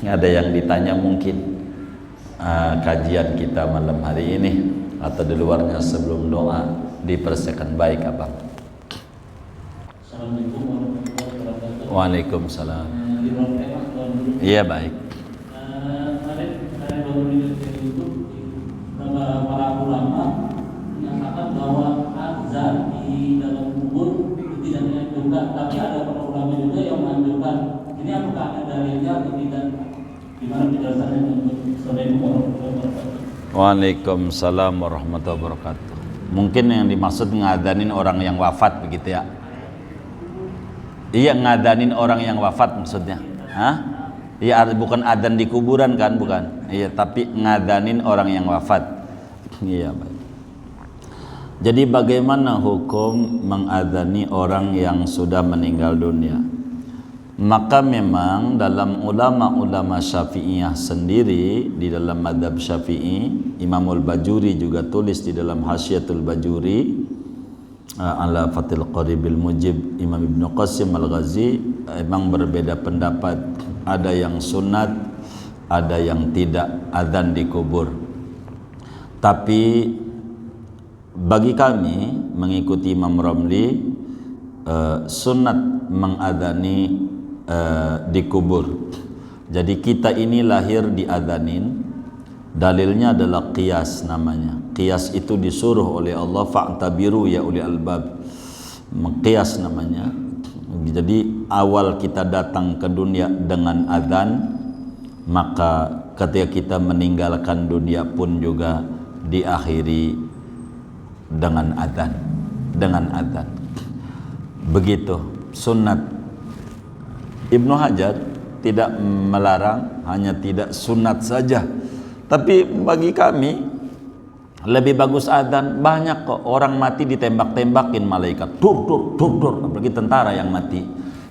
Ada yang ditanya mungkin kajian kita malam hari ini atau di luarnya sebelum doa dipersiapkan baik Abang. Assalamualaikum warahmatullahi wabarakatuh. Waalaikumsalam. Di ruang tema dulu. Iya baik. Kemarin saya baru lihat di YouTube para ulama menyatakan bahwa azan di dalam kubur itu tidak dianjurkan, tapi ada para ulama juga yang menganjurkan. Ini apakah ada dalilnya atau tidak? Gimana penjelasannya untuk Assalamualaikum warahmatullahi wabarakatuh. Waalaikumsalam warahmatullahi wabarakatuh. Mungkin yang dimaksud ngadanin orang yang wafat begitu ya? Iya, ngadanin orang yang wafat maksudnya. Hah? Iya, bukan adzan di kuburan kan, bukan. Iya, tapi ngadanin orang yang wafat. Iya, baik. Jadi bagaimana hukum mengadzani orang yang sudah meninggal dunia? Maka memang dalam ulama-ulama Syafi'iyah sendiri, di dalam madhab Syafi'i, Imamul Bajuri juga tulis di dalam Hasyiatul Bajuri ala Fathil Qaribil Mujib, Imam Ibnu Qasim Al-Ghazi memang berbeda pendapat. Ada yang sunat, ada yang tidak adzan di kubur. Tapi bagi kami mengikuti Imam Ramli, sunat mengadzani di kubur. Jadi kita ini lahir diadzanin. Dalilnya adalah qiyas namanya. Qiyas itu disuruh oleh Allah, fa'tabiru ya ulil albab. Qiyas namanya. Jadi awal kita datang ke dunia dengan adzan, maka ketika kita meninggalkan dunia pun juga diakhiri dengan adzan. Dengan adzan. Begitu sunnat. Ibnu Hajar tidak melarang, hanya tidak sunat saja. Tapi bagi kami lebih bagus adzan. Banyak kok orang mati ditembak-tembakin malaikat, dur, apalagi tentara yang mati.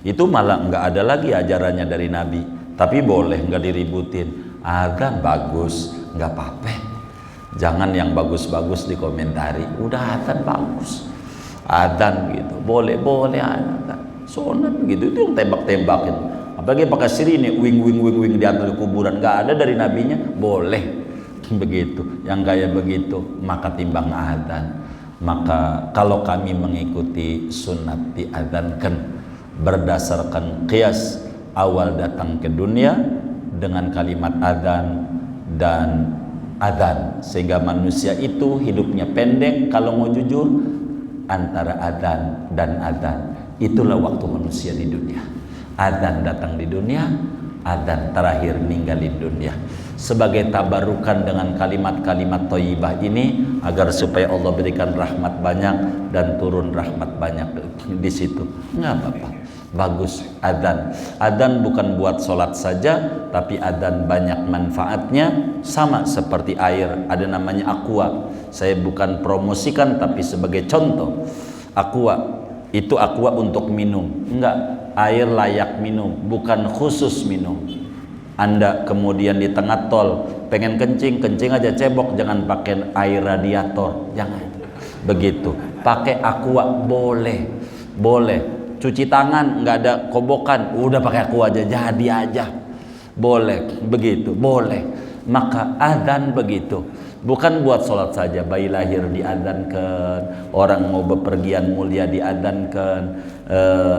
Itu malah nggak ada lagi ajarannya dari Nabi. Tapi boleh, nggak diributin. Adzan bagus, nggak apa-apa. Jangan yang bagus-bagus dikomentari. Udah adzan bagus, adzan gitu, boleh adzan. Sunat gitu, itu yang tembak-tembakin. Apalagi pakai sirine, wing di atas kuburan, nggak ada dari nabinya, boleh begitu. Yang kayak begitu maka timbang adzan. Maka kalau kami mengikuti sunat diadzankan berdasarkan qiyas awal datang ke dunia dengan kalimat adzan dan adzan, sehingga manusia itu hidupnya pendek. Kalau mau jujur, antara adzan dan adzan, itulah waktu manusia di dunia. Adzan datang di dunia, adzan terakhir ninggalin dunia. Sebagai tabarukan dengan kalimat-kalimat thayyibah ini, agar supaya Allah berikan rahmat banyak dan turun rahmat banyak di situ. Nggak apa-apa, bagus adzan. Adzan bukan buat sholat saja, tapi adzan banyak manfaatnya. Sama seperti air, ada namanya aqua. Saya bukan promosikan, tapi sebagai contoh. Aqua itu aqua untuk minum, enggak, air layak minum, bukan khusus minum. Anda kemudian di tengah tol pengen kencing aja cebok, jangan pakai air radiator, jangan begitu. Pakai aqua boleh. Cuci tangan nggak ada kobokan, udah pakai aqua aja, jadi aja, boleh begitu, boleh. Maka adzan begitu. Bukan buat sholat saja, bayi lahir diadzankan, orang mau bepergian mulia diadzankan,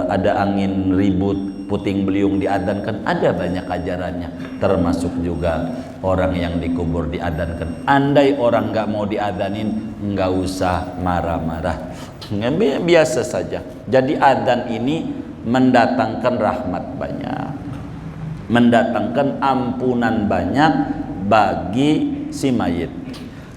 ada angin ribut, puting beliung diadzankan, ada banyak ajarannya. Termasuk juga orang yang dikubur diadzankan. Andai orang nggak mau diadzanin, nggak usah marah-marah, biasa saja. Jadi adzan ini mendatangkan rahmat banyak, mendatangkan ampunan banyak bagi si mayit.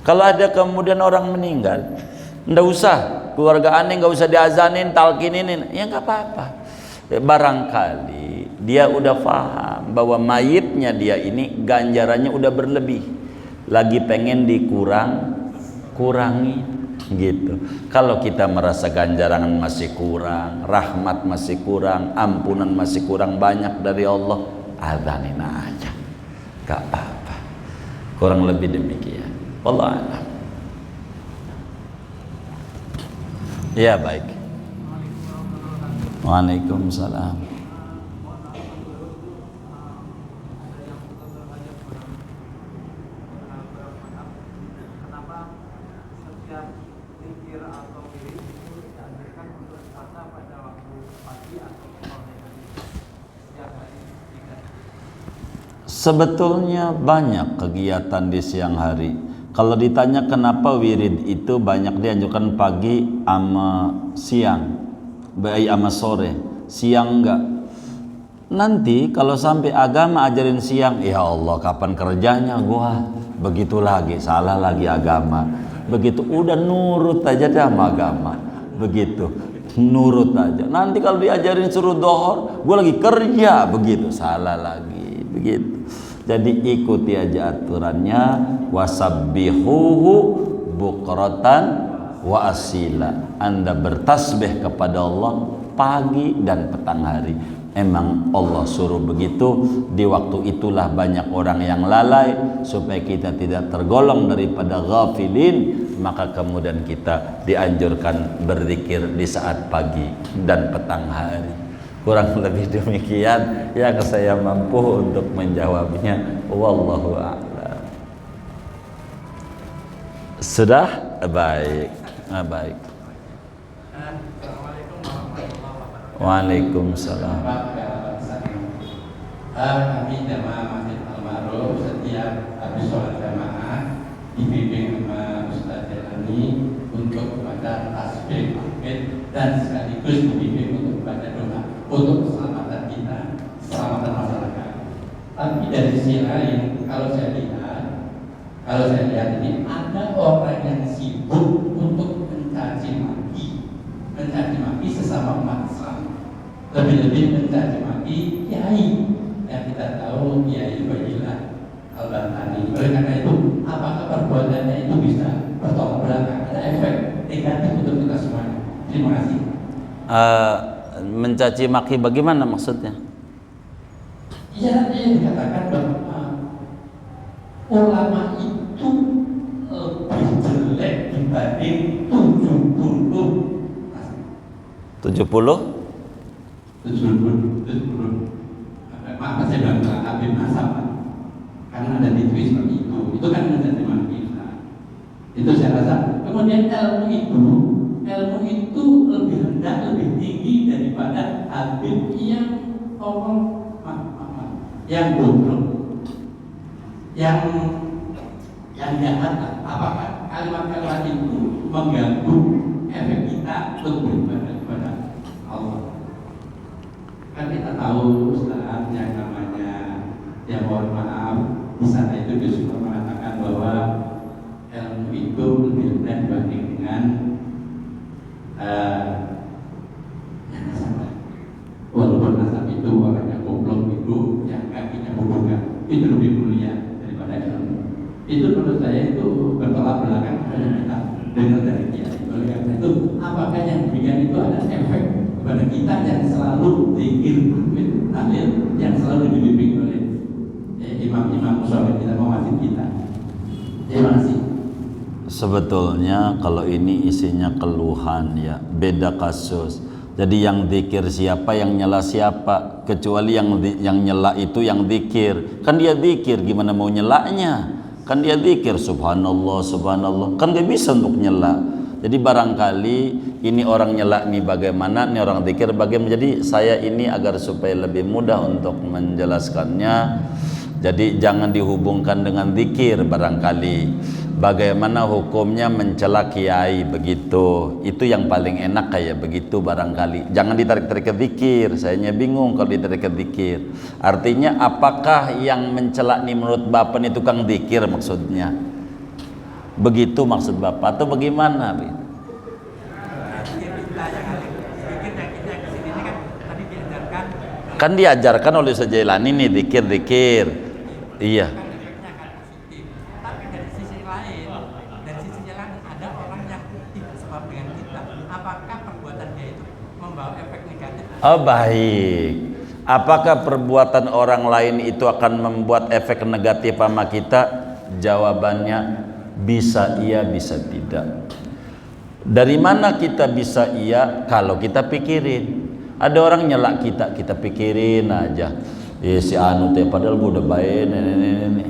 Kalau ada kemudian orang meninggal, nggak usah keluarga aneh, nggak usah diazanin, talkinin, ya nggak apa-apa. Barangkali dia udah paham bahwa mayitnya dia ini ganjarannya udah berlebih, lagi pengen kurangi gitu. Kalau kita merasa ganjaran masih kurang, rahmat masih kurang, ampunan masih kurang banyak dari Allah, azanin aja, nggak apa-apa. Kurang lebih demikian. Wallahu a'lam. Ya baik. Waalaikumsalam. Sebetulnya banyak kegiatan di siang hari. Kalau ditanya kenapa wirid itu banyak dianjurkan pagi sama siang, baik sama sore, siang enggak. Nanti kalau sampai agama ajarin siang, ya Allah kapan kerjanya gua? Begitu lagi, salah lagi agama. Begitu udah nurut aja dah sama agama. Begitu, nurut aja. Nanti kalau diajarin suruh dohor, gua lagi kerja, begitu salah lagi, begitu. Jadi ikuti aja aturannya, wasabbihuhu bukratan wa asila. Anda bertasbih kepada Allah pagi dan petang hari. Emang Allah suruh begitu. Di waktu itulah banyak orang yang lalai. Supaya kita tidak tergolong daripada ghafilin, maka kemudian kita dianjurkan berzikir di saat pagi dan petang hari. Kurang lebih demikian yang saya mampu untuk menjawabnya. Wallahu a'lam. Sudah? Baik. Baik. Waalaikumsalam. Kami jamaah Masjid Al-Ma'ruf setiap habis sholat jamaah dibimbing sama Ustaz Jelani untuk membaca tasbih, tahmid, dan sekaligus dibimbing untuk membaca doa untuk keselamatan kita, keselamatan masyarakat. Tapi dari sisi lain, kalau saya lihat ini ada orang yang sibuk untuk mencaci maki sesama umat Islam, lebih-lebih mencaci maki kiai yang kita tahu kiai Bayilah Al-Bantani. Oleh karena itu, apakah perbuatannya itu bisa bertolak belakang, ada efek negatif untuk kita semuanya? Terima kasih. Mencaci maki bagaimana maksudnya? Ya, yang dikatakan bahwa ulama itu lebih jelek dibanding 70 Maaf saya bilang Habib Nasab, karena ada di tweet seperti itu kan menjadi kita. Itu saya rasa. Kemudian ilmu itu lebih rendah, lebih tinggi daripada Habib yang yang bodoh, yang jahat. Apakah kalimat-kalimat itu mengganggu efek kita untuk beribadah kepada Allah? Kan kita tahu Ustaz yang namanya, ya mohon maaf, di sana itu justru mengatakan bahwa ilmu itu lebih rendah dibanding dengan yang nasab. Walaupun nasab itu orangnya goblok itu, yang kakinya hubungan itu lebih mulia daripada ilmu. Itu menurut saya itu bertolak belakang dengan kita dengar dari kiai. Oleh karena itu, apakah yang demikian itu ada efek kepada kita yang selalu zikir, tahlil, yang selalu dibimbing oleh imam-imam musola kita, masjid kita? Terima kasih. Sebetulnya kalau ini isinya keluhan ya, beda kasus. Jadi yang zikir siapa, yang nyela siapa? Kecuali yang nyela itu yang zikir. Kan dia zikir, gimana mau nyelanya? Kan dia zikir subhanallah, subhanallah. Kan gak bisa untuk nyela. Jadi barangkali ini orang nyela nih bagaimana, ini orang zikir bagaimana. Jadi saya ini agar supaya lebih mudah untuk menjelaskannya, jadi jangan dihubungkan dengan zikir barangkali. Bagaimana hukumnya mencela kiai begitu, itu yang paling enak kayak begitu barangkali. Jangan ditarik-tarik ke zikir, sayanya bingung kalau ditarik ke zikir. Artinya apakah yang mencela nih menurut Bapak ini tukang zikir maksudnya? Begitu maksud Bapak atau bagaimana? Kan diajarkan oleh Ustaz Jailani nih zikir-zikir. Iya. Tapi dari sisi lain ada orang yang tidak sebab dengan kita. Apakah perbuatan dia itu membawa efek negatif? Oh baik. Apakah perbuatan orang lain itu akan membuat efek negatif sama kita? Jawabannya bisa iya, bisa tidak. Dari mana kita bisa iya? Kalau kita pikirin. Ada orang nyelak kita, kita pikirin aja. Si anu teh padahal gua udah baik nenek.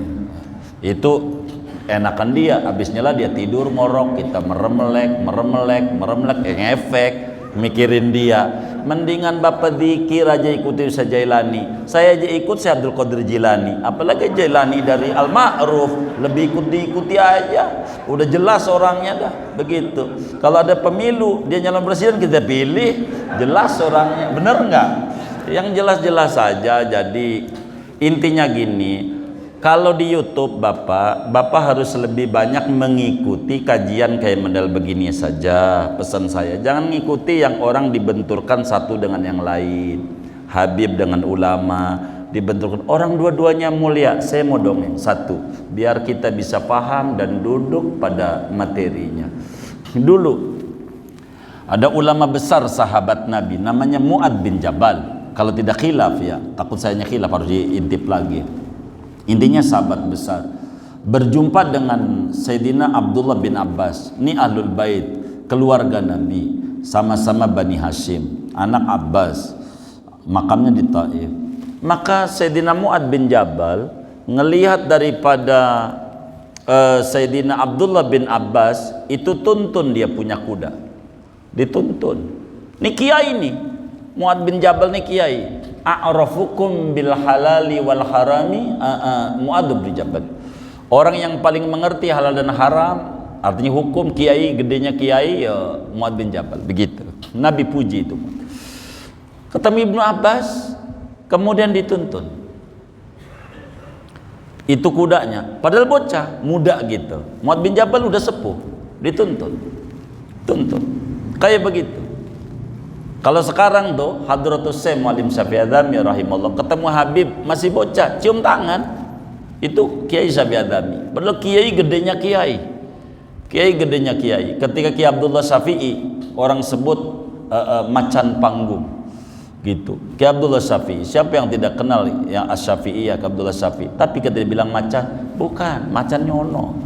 Itu enakan dia, habis nyela dia tidur ngorok, kita meremelek, ngefek. mikirin dia. Mendingan bapak zikir aja ikuti Ustaz Jailani. Saya aja ikut Syekh Abdul Qadir Jilani, apalagi Jailani dari Al-Ma'ruf, lebih diikuti aja. Udah jelas orangnya dah. Begitu. Kalau ada pemilu dia nyalon presiden kita pilih, jelas orangnya. Bener nggak? Yang jelas-jelas saja. Jadi intinya gini, kalau di YouTube Bapak harus lebih banyak mengikuti kajian kayak model begini saja. Pesan saya, jangan ngikuti yang orang dibenturkan satu dengan yang lain. Habib dengan ulama dibenturkan. Orang dua-duanya mulia. Saya mau dongeng satu, biar kita bisa paham dan duduk pada materinya. Dulu ada ulama besar sahabat Nabi, namanya Mu'ad bin Jabal. Kalau tidak khilaf ya, takut sayanya khilaf harus diintip lagi. Intinya sahabat besar, berjumpa dengan Sayyidina Abdullah bin Abbas. Ini ahlul bait, keluarga Nabi, sama-sama Bani Hashim, anak Abbas, makamnya di Taif. Maka Sayyidina Mu'ad bin Jabal ngelihat daripada Sayyidina Abdullah bin Abbas itu tuntun, dia punya kuda, dituntun. Ini kiai nih, Mu'ad bin Jabal nih kiai. A'rafukum bil halali wal harami Mu'ad bin Jabal. Orang yang paling mengerti halal dan haram, artinya hukum, kiai, gedenya kiai ya Mu'ad bin Jabal. Begitu. Nabi puji itu. Ketemu Ibnu Abbas, kemudian dituntun. Itu kudanya, padahal bocah, muda gitu. Mu'ad bin Jabal udah sepuh, dituntun. Tuntun. Kayak begitu. Kalau sekarang tuh Hadratus Syekh Muallim Syafi'i Adzami rahimahullah ketemu Habib masih bocah, cium tangan. Itu Kiai Syafi'i Adzami. Padahal kiai gedenya kiai. Kiai gedenya kiai. Ketika Kiai Abdullah Syafi'i, orang sebut macan panggung. Gitu. Kiai Abdullah Syafi'i, siapa yang tidak kenal yang Asy-Syafi'i ya Abdullah Syafi'i? Tapi ketika bilang macan, bukan, macan nyono.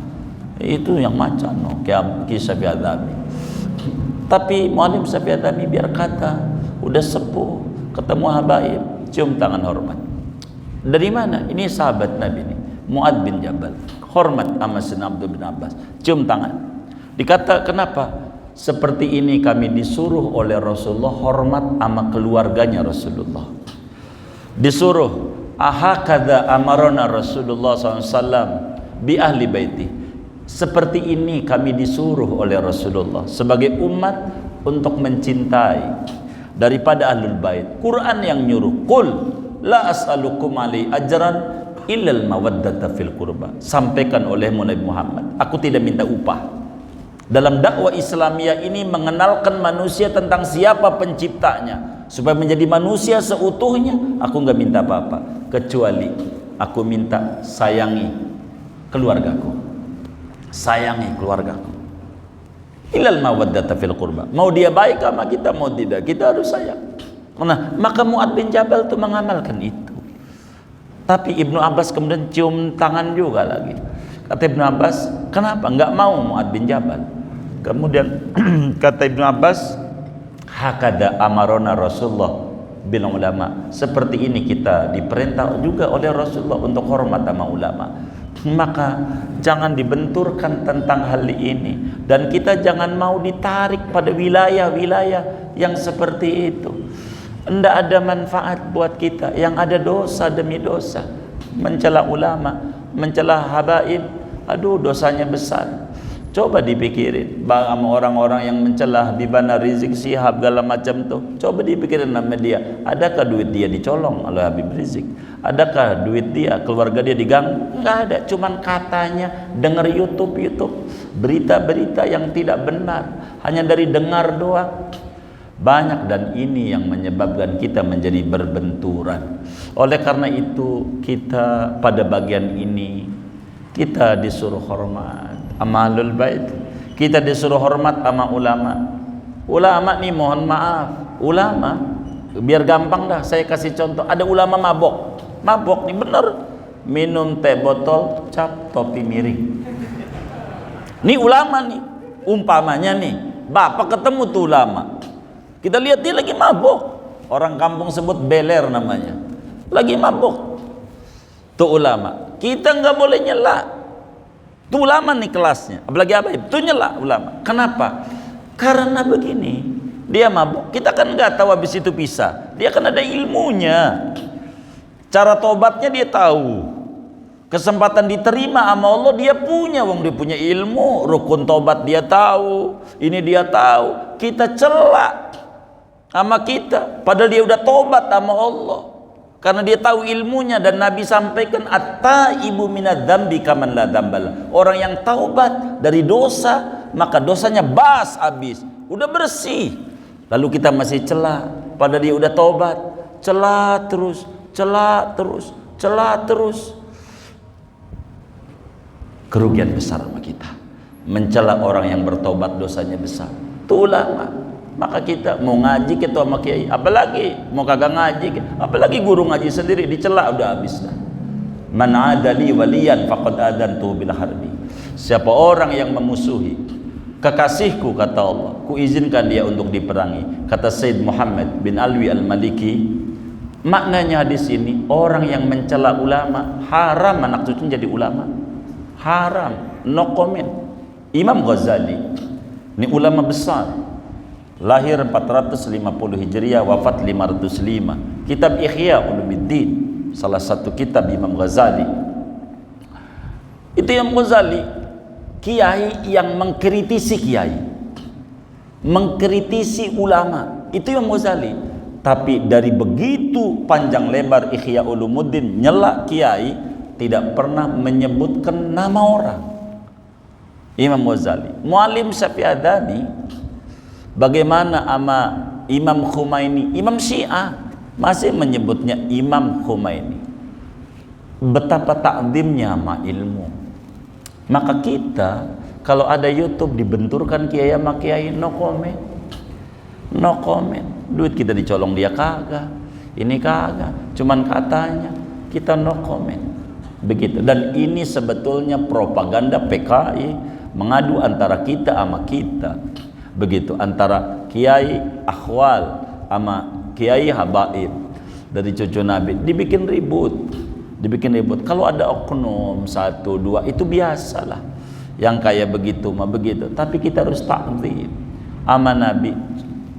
Itu yang macan no, Kiai Syafi'i Adzami. Tapi Muallim Syafi'i Adzami biar kata, udah sepuh, ketemu habaib, cium tangan hormat. Dari mana? Ini sahabat Nabi nih, Mu'ad bin Jabal, hormat sama Sayyidina Abdul bin Abbas, cium tangan. Dikata kenapa? Seperti ini kami disuruh oleh Rasulullah hormat sama keluarganya Rasulullah. Disuruh, ahakadha amarona Rasulullah SAW bi ahli baiti. Seperti ini kami disuruh oleh Rasulullah sebagai umat untuk mencintai daripada ahlul bait. Quran yang nyuruh, qul la as'alukum alaihi ajran illal mawaddata fil qurba. Sampaikan oleh Nabi Muhammad, aku tidak minta upah. Dalam dakwah Islamiyah ini mengenalkan manusia tentang siapa penciptanya, supaya menjadi manusia seutuhnya. Aku nggak minta apa-apa, kecuali aku minta sayangi keluargaku. Sayangi keluargaku. Ilal mawaddata fil qurba. Mau dia baik sama kita, mau tidak, kita harus sayang. Nah, maka Mu'ad bin Jabal itu mengamalkan itu. Tapi Ibnu Abbas kemudian cium tangan juga lagi. Kata Ibnu Abbas, kenapa enggak mau Mu'ad bin Jabal? Kemudian kata Ibnu Abbas, hakada amarona Rasulullah bil ulama. Seperti ini kita diperintah juga oleh Rasulullah untuk hormat sama ulama. Maka jangan dibenturkan tentang hal ini, dan kita jangan mau ditarik pada wilayah-wilayah yang seperti itu. Tidak ada manfaat buat kita, yang ada dosa demi dosa. Mencela ulama, mencela habaib, aduh dosanya besar. Coba dipikirin sama orang-orang yang mencela Habibana Rizik Syihab segala macam tuh. Coba dipikirin nama dia, adakah duit dia dicolong oleh Habib Rizik? Adakah duit dia, keluarga dia diganggu? Enggak ada, cuman katanya dengar YouTube berita-berita yang tidak benar, hanya dari dengar doang. Banyak, dan ini yang menyebabkan kita menjadi berbenturan. Oleh karena itu kita pada bagian ini kita disuruh hormat sama ahlul bait, kita disuruh hormat sama ulama. Ulama nih mohon maaf, ulama biar gampang dah saya kasih contoh. Ada ulama mabok nih bener, minum teh botol cap topi miring. Nih ulama nih, umpamanya nih bapak ketemu tuh ulama, kita lihat dia lagi mabok, orang kampung sebut beler namanya, lagi mabok tuh ulama, kita nggak boleh nyela. Tuh ulama nih kelasnya, apalagi apa itu nyela ulama. Kenapa? Karena begini, dia mabuk, kita kan nggak tahu habis itu pisah. Dia kan ada ilmunya, cara tobatnya dia tahu, kesempatan diterima sama Allah dia punya, wong dia punya ilmu, rukun tobat dia tahu, ini dia tahu. Kita celak sama kita, padahal dia udah tobat sama Allah, karena dia tahu ilmunya. Dan Nabi sampaikan, at-taibu minadz-dzambi kaman la dzambala. Orang yang taubat dari dosa, maka dosanya bas habis, udah bersih. Lalu kita masih celah, padahal dia udah tobat. Celah terus, celah terus, celah terus. Kerugian besar sama kita, mencela orang yang bertobat dosanya besar. Itu ulama. Maka kita mau ngaji kita sama kiai, apalagi mau kagak ngaji, apalagi guru ngaji sendiri dicela, udah habis dah. Man adali waliyan faqad adantu bil harbi. Siapa orang yang memusuhi kekasihku, kata Allah, ku izinkan dia untuk diperangi. Kata Said Muhammad bin Alwi al-Maliki, maknanya hadis ini, orang yang mencela ulama haram anak cucunya jadi ulama, haram, no comment. Imam Ghazali ini ulama besar, lahir 450 Hijriah, wafat 505. Kitab Ihya Ulumuddin, salah satu kitab Imam Ghazali. Itu Imam Ghazali, kiai yang mengkritisi kiai, mengkritisi ulama, itu Imam Ghazali. Tapi dari begitu panjang lebar Ihya Ulumuddin nyela kiai, tidak pernah menyebutkan nama orang. Imam Ghazali. Muallim Syafi'adani, bagaimana sama Imam Khomeini, Imam Syiah masih menyebutnya Imam Khomeini. Betapa takzimnya sama ilmu. Maka kita kalau ada YouTube dibenturkan kiai sama kiai, no comment, no comment. Duit kita dicolong dia kagak, ini kagak, cuman katanya, kita no comment. Begitu. Dan ini sebetulnya propaganda PKI, mengadu antara kita sama kita. Begitu, antara kiai akhwal sama kiai habaib dari cucu Nabi, dibikin ribut, dibikin ribut. Kalau ada oknum satu dua itu biasalah, yang kayak begitu mah begitu. Tapi kita harus takzim sama Nabi.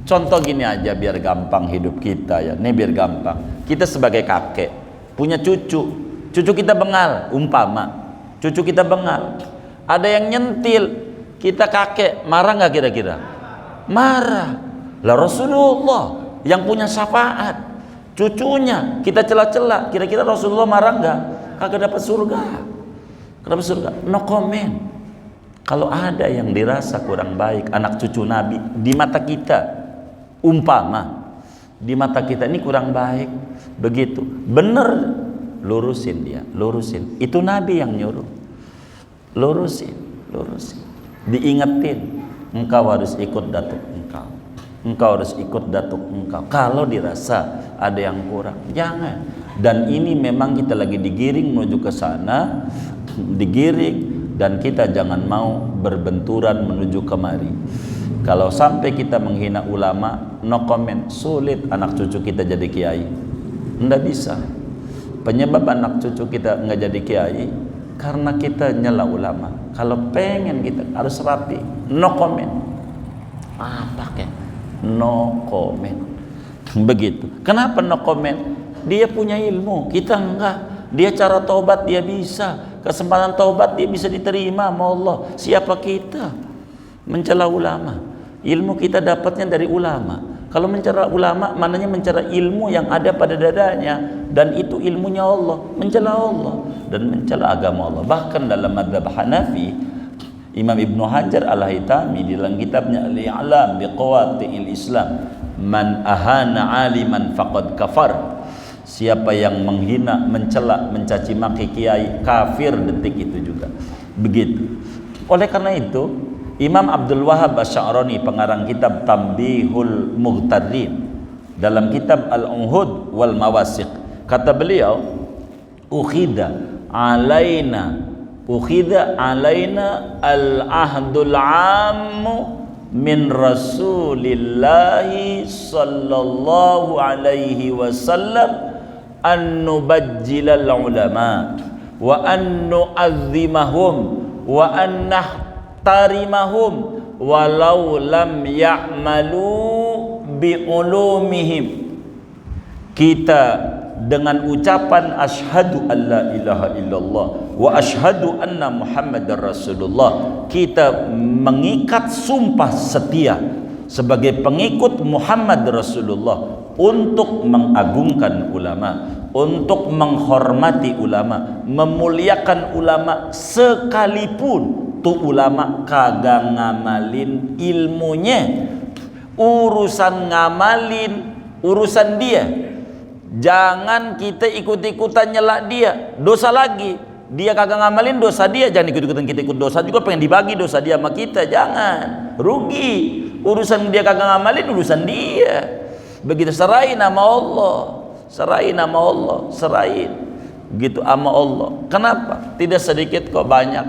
Contoh gini aja biar gampang hidup kita ya. Nih biar gampang. Kita sebagai kakek punya cucu, cucu kita bengal, umpama cucu kita bengal, ada yang nyentil, kita kakek marah nggak kira-kira? Marah. Lah Rasulullah yang punya syafaat, cucunya kita cela-cela, kira-kira Rasulullah marah nggak? Kagak dapat surga. Kenapa surga? No comment. Kalau ada yang dirasa kurang baik anak cucu Nabi di mata kita, umpama di mata kita ini kurang baik, begitu, bener, lurusin dia, lurusin. Itu Nabi yang nyuruh, lurusin, lurusin, diingetin, engkau harus ikut datuk engkau, engkau harus ikut datuk engkau. Kalau dirasa ada yang kurang, jangan. Dan ini memang kita lagi digiring menuju ke sana, digiring, dan kita jangan mau berbenturan menuju kemari. Kalau sampai kita menghina ulama, no comment. Sulit anak cucu kita jadi kiai, nggak bisa. Penyebab anak cucu kita nggak jadi kiai karena kita nyela ulama. Kalau pengen kita harus rapi, no comment. Apa kek? No comment. Begitu. Kenapa no comment? Dia punya ilmu, kita enggak. Dia cara taubat dia bisa, kesempatan taubat dia bisa diterima sama Allah. Siapa kita mencela ulama? Ilmu kita dapatnya dari ulama. Kalau mencela ulama, maknanya mencela ilmu yang ada pada dadanya, dan itu ilmunya Allah, mencela Allah dan mencela agama Allah. Bahkan dalam mazhab Hanafi, Imam Ibnu Hajar Al-Haytami di dalam kitabnya Al-I'lam biqawati'il Islam, man ahana aliman faqad kafar. Siapa yang menghina, mencela, mencaci maki kiai, kafir detik itu juga. Begitu. Oleh karena itu, Imam Abdul Wahhab Asy-Sya'rani, pengarang kitab Tanbihul Mughtarrin, dalam kitab Al-Unhud wal Mawasiq, kata beliau, ukhida alaina al-ahdul ammu min Rasulillahi sallallahu alaihi wasallam an nubajjilal ulama wa an nu'azzimahum wa an nahtarimahum walau lam ya'malu bi'ulumihim. Kita dengan ucapan asyhadu alla ilaha illallah wa asyhadu anna muhammadar rasulullah, kita mengikat sumpah setia sebagai pengikut Muhammad Rasulullah untuk mengagungkan ulama, untuk menghormati ulama, memuliakan ulama sekalipun tu ulama kagak ngamalin ilmunya. Urusan ngamalin urusan dia. Jangan kita ikut-ikutan nyelak dia, dosa lagi. Dia kagak ngamalin dosa dia, jangan ikut-ikutan kita ikut dosa juga, pengen dibagi dosa dia sama kita, jangan. Rugi. Urusan dia kagak ngamalin urusan dia. Begitu, serahin nama Allah. Serahin nama Allah, serahin. Begitu sama Allah. Kenapa? Tidak sedikit kok, banyak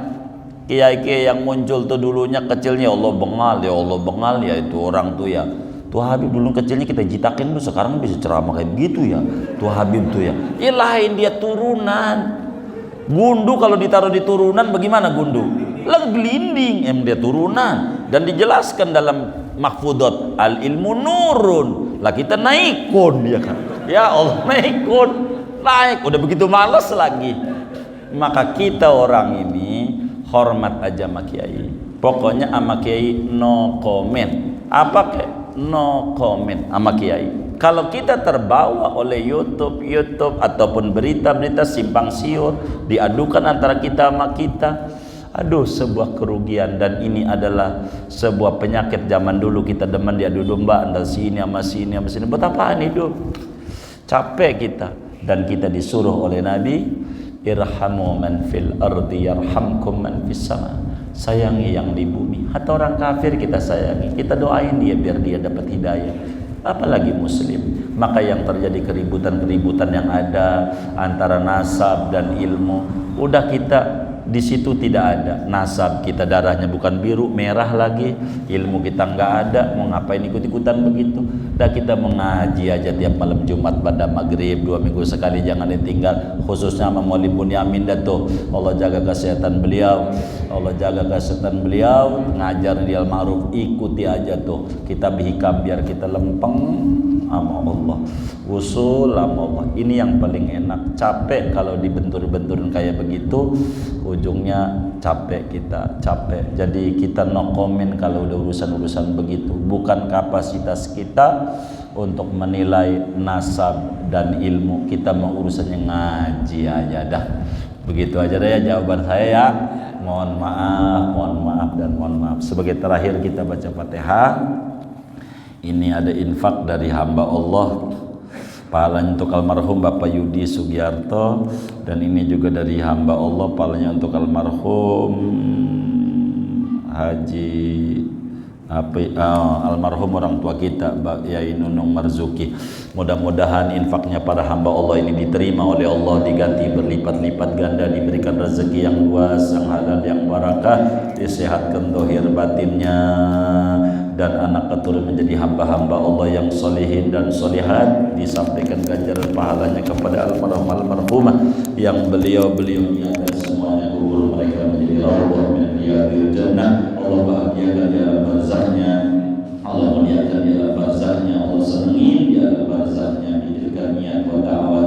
kiai-kiai yang muncul tuh dulunya kecilnya Allah bengal ya itu orang tuh ya. Tuh Habib dulu kecilnya kita jitakin tuh, sekarang bisa ceramah kayak begitu ya. Tuh Habib tuh ya. Ilahin dia turunan. Gundu kalau ditaruh di turunan bagaimana gundu? Lah gelinding, dia turunan. Dan dijelaskan dalam mahfudot, al ilmu nurun. Lah kita naikun ya kan. Ya Allah, naik. Udah begitu males lagi. Maka kita orang ini hormat aja sama kiai. Pokoknya sama kiai no comment. Apa kayak no comment sama kiai. Kalau kita terbawa oleh YouTube ataupun berita-berita simpang siur diadukan antara kita sama kita, aduh, sebuah kerugian. Dan ini adalah sebuah penyakit zaman dulu, kita demen diadu domba antara sini sama sini sama sini. Buat apaan hidup? Capek kita. Dan kita disuruh oleh Nabi, irhamu man fil ardi yarhamkum man fis sama. Sayangi yang di bumi. Atau orang kafir kita sayangi, kita doain dia biar dia dapat hidayah. Apalagi muslim. Maka yang terjadi keributan-keributan yang ada antara nasab dan ilmu, udah kita di situ tidak ada. Nasab kita darahnya bukan biru, merah lagi. Ilmu kita nggak ada, mau ngapain ikut-ikutan begitu? Dan kita mengaji aja tiap malam Jumat pada maghrib 2 minggu sekali, jangan ditinggal. Khususnya sama Maulid Bunyamin dan tuh, Allah jaga kesehatan beliau, Allah jaga kesehatan beliau, ngajar di al-ma'ruf, ikuti aja tuh. Kita bihikam biar kita lempeng sama Allah, usul sama Allah. Ini yang paling enak. Capek kalau dibentur-benturin kayak begitu, ujungnya capek kita, capek. Jadi kita no comment kalau udah urusan-urusan begitu. Bukan kapasitas kita untuk menilai nasab dan ilmu. Kita mau urusannya ngaji aja dah. Begitu aja deh ya jawaban saya ya. Mohon maaf dan mohon maaf. Sebagai terakhir kita baca Fatihah. Ini ada infak dari hamba Allah, pahalanya untuk almarhum Bapak Yudi Sugiarto, dan ini juga dari hamba Allah, pahalanya untuk almarhum Haji almarhum orang tua kita Mbak Yai Nunung Marzuki. Mudah-mudahan infaknya para hamba Allah ini diterima oleh Allah, diganti berlipat-lipat ganda, diberikan rezeki yang luas, yang halal, yang barakah, disehatkan zahir batinnya, dan anak keturunan menjadi hamba-hamba Allah yang solehin dan solehat, disampaikan ganjaran pahalanya kepada almarhumah yang beliau-beliaunya dan semuanya kubur mereka menjadi rawdah min riyadil jannah. Allah bahagiakan di alam barzahnya, Allah muliakan di alam barzahnya, Allah senangi di alam barzahnya, dijadikan niat wa ta'awat